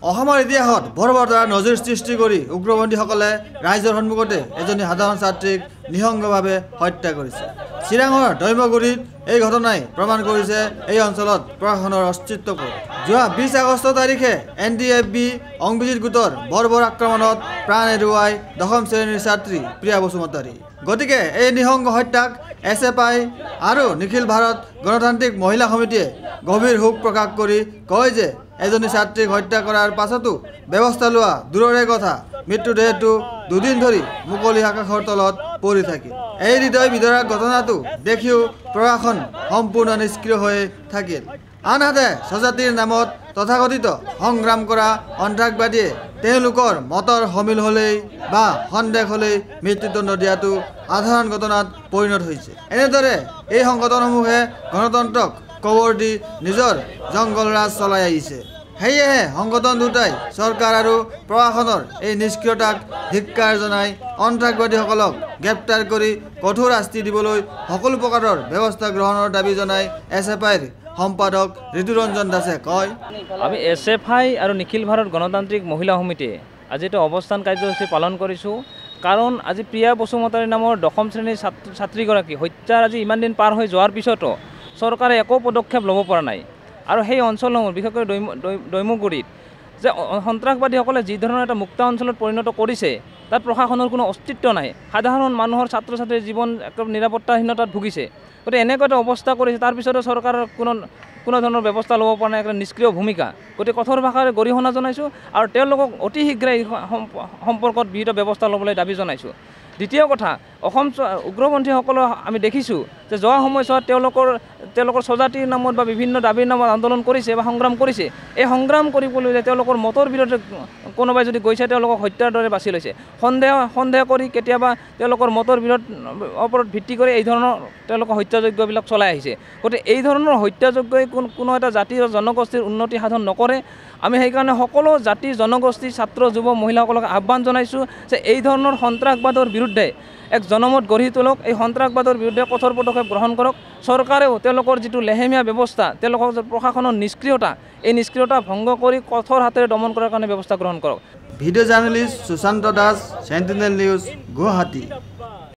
অসমৰ ইতিহাসত বৰ্বৰতাৰ নজিৰ সৃষ্টি কৰি উগ্ৰপন্থীসকলে ৰাইজৰ সন্মুখতে এজনী সাধাৰণ ছাত্ৰীক নিঃসংগভাৱে হত্যা কৰিছে। চিৰাঙৰ দৈমগুৰিত এই ঘটনাই প্ৰমাণ কৰিছে এই অঞ্চলত প্ৰশাসনৰ অস্তিত্ব ক'ত। যোৱা 20 আগষ্ট তাৰিখে NDFB অংবিজিত গোটৰ বৰ্বৰ আক্ৰমণত প্ৰাণ হেৰুৱাই 10ম শ্ৰেণীৰ ছাত্ৰী প্ৰিয়া বসুমতাৰী। গতিকে এই নিঃসংগ হত্যাক SFI আৰু নিখিল ভাৰত গণতান্ত্ৰিক মহিলা সমিতিয়ে গভীৰ শোক প্ৰকাশ কৰি কয় যে এজনী ছাত্ৰীক হত্যা কৰাৰ পাছতো ব্যৱস্থা লোৱা দূৰৰে কথা, মৃত্যুদেহটো দুদিন ধৰি মুকলি আকাশৰ তলত পৰি থাকিল। এই হৃদয় বিদাৰক ঘটনাটো দেখিও প্ৰশাসন সম্পূৰ্ণ নিষ্ক্ৰিয় হৈ থাকিল। আনহাতে স্বজাতিৰ নামত তথাকথিত সংগ্ৰাম কৰা সন্ত্ৰাসবাদীয়ে তেওঁলোকৰ মতৰ সমিল হ'লেই বা সন্দেহ হ'লেই মৃত্যুদণ্ড দিয়াটো সাধাৰণ ঘটনাত পৰিণত হৈছে। এনেদৰে এই সংগঠনসমূহে গণতন্ত্ৰক কবৰ দি নিজৰ জংগল ৰাজ চলাই আহিছে। সেয়েহে সংগঠন দুটাই চৰকাৰ আৰু প্ৰশাসনৰ এই নিষ্ক্ৰিয়তাক ধিক্কাৰ জনাই সন্ত্ৰাসবাদীসকলক গ্ৰেপ্তাৰ কৰি কঠোৰ শাস্তি দিবলৈ সকলো প্ৰকাৰৰ ব্যৱস্থা গ্ৰহণৰ দাবী জনাই SFIৰ সম্পাদক ঋতুৰঞ্জন দাসে কয়, আমি SFI আৰু নিখিল ভাৰত গণতান্ত্ৰিক মহিলা সমিতিয়ে আজি এটা অৱস্থান কাৰ্যসূচী পালন কৰিছোঁ। কাৰণ আজি প্ৰিয়া বসুমতাৰী নামৰ 10ম শ্ৰেণীৰ ছাত্ৰীগৰাকী হত্যাৰ আজি ইমান দিন পাৰ হৈ যোৱাৰ পিছতো চৰকাৰে একো পদক্ষেপ ল'ব পৰা নাই। আৰু সেই অঞ্চলসমূহ বিশেষকৈ দৈমগুৰিত যে সন্ত্ৰাসবাদীসকলে যি ধৰণৰ এটা মুক্ত অঞ্চলত পৰিণত কৰিছে তাত প্ৰশাসনৰ কোনো অস্তিত্ব নাই। সাধাৰণ মানুহৰ ছাত্ৰ ছাত্ৰীৰ জীৱন একদম নিৰাপত্তাহীনতাত ভুগিছে। গতিকে এনেকুৱা এটা অৱস্থা কৰিছে, তাৰপিছতো চৰকাৰৰ কোনো ধৰণৰ ব্যৱস্থা ল'ব পৰা নাই, একটা নিষ্ক্ৰিয় ভূমিকা। গতিকে কঠোৰ ভাষাৰে গৰিহণা জনাইছোঁ আৰু তেওঁলোকক অতি শীঘ্ৰে এই সম্পৰ্কত বিহিত ব্যৱস্থা ল'বলৈ দাবী জনাইছোঁ। দ্বিতীয় কথা, অসম উগ্ৰপন্থীসকলক আমি দেখিছোঁ যে যোৱা সময়ছোৱাত তেওঁলোকৰ স্বজাতিৰ নামত বা বিভিন্ন দাবীৰ নামত আন্দোলন কৰিছে বা সংগ্ৰাম কৰিছে। এই সংগ্ৰাম কৰিবলৈ তেওঁলোকৰ মতৰ বিৰুদ্ধে কোনোবাই যদি গৈছে তেওঁলোকক হত্যাৰ দৰে বাছি লৈছে। সন্দেহ কৰি কেতিয়াবা তেওঁলোকৰ মতৰ ওপৰত ভিত্তি কৰি এই ধৰণৰ তেওঁলোকৰ হত্যাযজ্ঞবিলাক চলাই আহিছে। গতিকে এই ধৰণৰ হত্যাযজ্ঞই কোনো এটা জাতিৰ জনগোষ্ঠীৰ উন্নতি সাধন নকৰে। আমি সেইকাৰণে সকলো জাতি জনগোষ্ঠী ছাত্ৰ যুৱ মহিলাসকলক আহ্বান জনাইছোঁ যে এই ধৰণৰ সন্ত্ৰাসবাদৰ বিৰুদ্ধে এক জনমত গঢ়ি তোলক, এই সন্ত্ৰাসবাদৰ বিৰুদ্ধে কঠোৰ পদক্ষেপ গ্ৰহণ কৰক। চৰকাৰেও তেওঁলোকৰ যিটো লেহেমীয়া ব্যৱস্থা, তেওঁলোকৰ প্ৰশাসনৰ নিষ্ক্ৰিয়তা, এই নিষ্ক্ৰিয়তা ভংগ কৰি কঠোৰ হাতেৰে দমন কৰাৰ কাৰণে ব্যৱস্থা গ্ৰহণ কৰক। Video' journalist Sushant Das, Sentinel News, Guwahati.